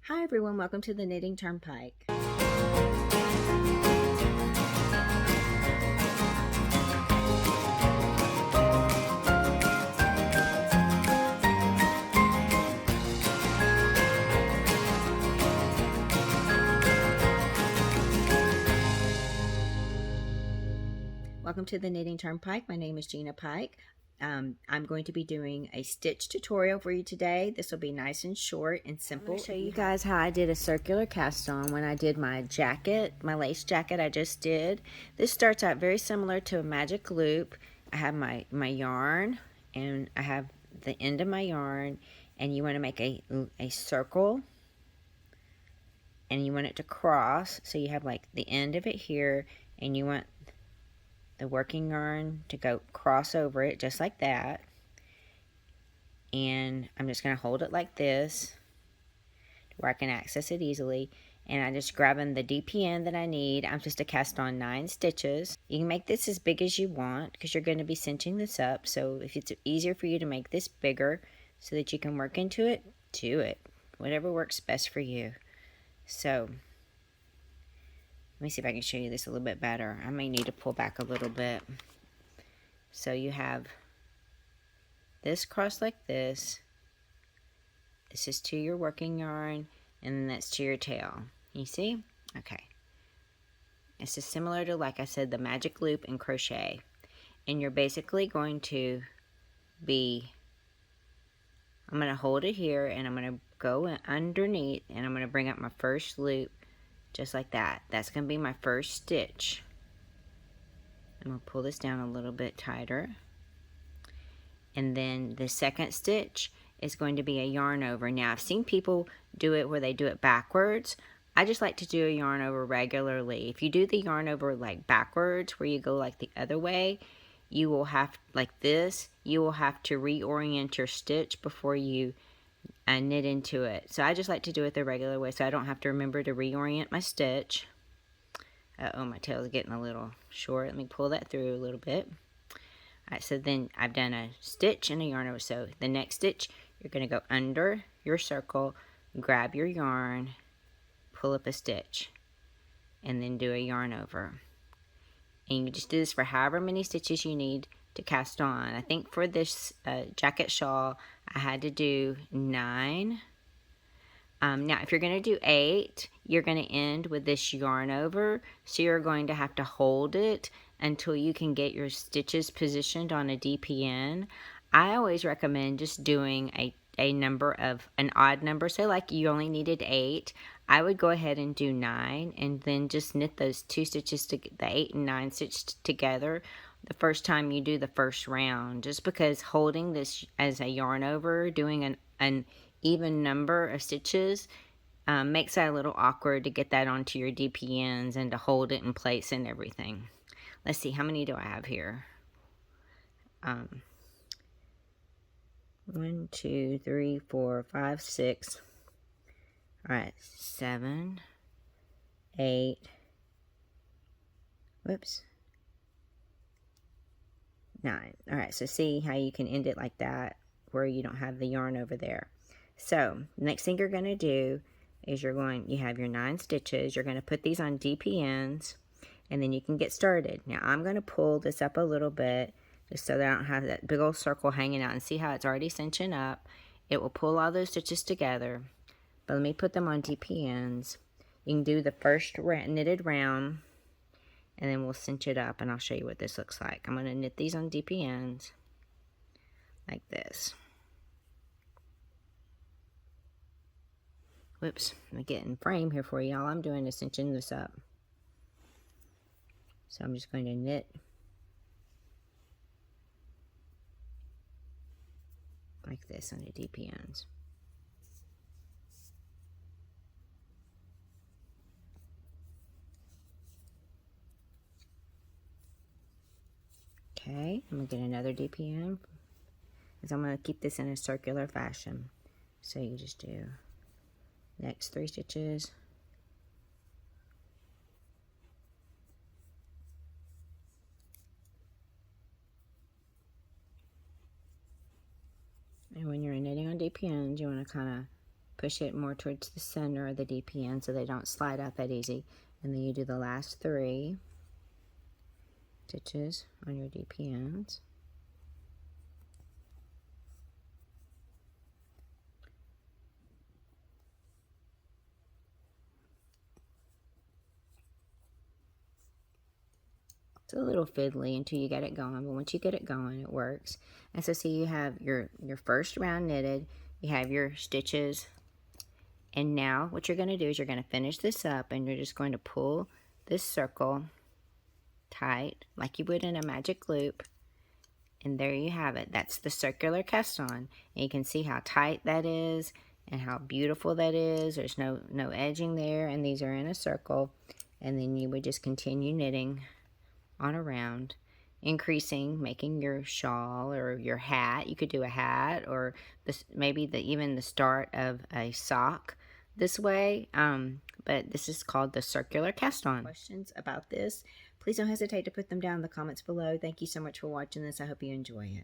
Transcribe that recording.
Hi everyone, welcome to the Knitting Turnpike. Welcome to the Knitting Turnpike. My name is Gina Pike. I'm going to be doing a stitch tutorial for you today. This will be nice and short and simple. I'm going to show you guys how I did a circular cast on when I did my jacket, my lace jacket I just did. This starts out very similar to a magic loop. I have my yarn and I have the end of my yarn, and you want to make a circle and you want it to cross, so you have like the end of it here and you want the working yarn to go cross over it just like that. And I'm just going to hold it like this where I can access it easily, and I'm just grabbing the DPN that I need. I'm just to cast on 9 stitches. You can make this as big as you want because you're going to be cinching this up, so if it's easier for you to make this bigger so that you can work into it, do it. Whatever works best for you. So let me see if I can show you this a little bit better. I may need to pull back a little bit. So you have this cross like this. This is to your working yarn, and then that's to your tail. You see? Okay. This is similar to, like I said, the magic loop and crochet. And you're basically going to be, I'm going to hold it here, and I'm going to go underneath, and I'm going to bring up my first loop just like that. That's going to be my first stitch. I'm going to pull this down a little bit tighter. And then the second stitch is going to be a yarn over. Now, I've seen people do it where they do it backwards. I just like to do a yarn over regularly. If you do the yarn over like backwards, where you go like the other way, you will have, like this, you will have to reorient your stitch before you knit into it. So I just like to do it the regular way so I don't have to remember to reorient my stitch. Uh-oh, my tail is getting a little short. Let me pull that through a little bit. Alright, so then I've done a stitch and a yarn over. So the next stitch, you're going to go under your circle, grab your yarn, pull up a stitch, and then do a yarn over. And you just do this for however many stitches you need to cast on. I think for this jacket shawl, I had to do 9. Now, if you're going to do 8, you're going to end with this yarn over. So you're going to have to hold it until you can get your stitches positioned on a DPN. I always recommend just doing an odd number. Say like you only needed 8. I would go ahead and do 9 and then just knit those 2 stitches, the 8 and 9 stitched together the first time you do the first round. Just because holding this as a yarn over, doing an even number of stitches makes that a little awkward to get that onto your DPNs and to hold it in place and everything. Let's see, how many do I have here? 1, 2, 3, 4, 5, 6. All right, 7, 8. Whoops. 9. All right, so see how you can end it like that where you don't have the yarn over there. So the next thing you're going to do is you have your 9 stitches. You're going to put these on DPNs, and then you can get started. Now I'm going to pull this up a little bit just so that I don't have that big old circle hanging out, and see how it's already cinching up. It will pull all those stitches together, but let me put them on DPNs. You can do the first knitted round, and then we'll cinch it up, and I'll show you what this looks like. I'm going to knit these on DPNs like this. Whoops, I'm getting frame here for you. All I'm doing is cinching this up. So I'm just going to knit like this on the DPNs. Okay, I'm going to get another DPN because I'm going to keep this in a circular fashion. So you just do next 3 stitches, and when you're knitting on DPNs, you want to kind of push it more towards the center of the DPN so they don't slide out that easy. And then you do the last 3 stitches on your DPNs. It's a little fiddly until you get it going, but once you get it going, it works. And so see, you have your first round knitted, you have your stitches, and now what you're going to do is you're going to finish this up, and you're just going to pull this circle tight like you would in a magic loop, and there you have it. That's the circular cast on, and you can see how tight that is and how beautiful that is. There's no edging there, and these are in a circle. And then you would just continue knitting on around, increasing, making your shawl or your hat. You could do a hat, or this, maybe even the start of a sock this way. But this is called the circular cast on. Questions about this, please don't hesitate to put them down in the comments below. Thank you so much for watching this. I hope you enjoy it.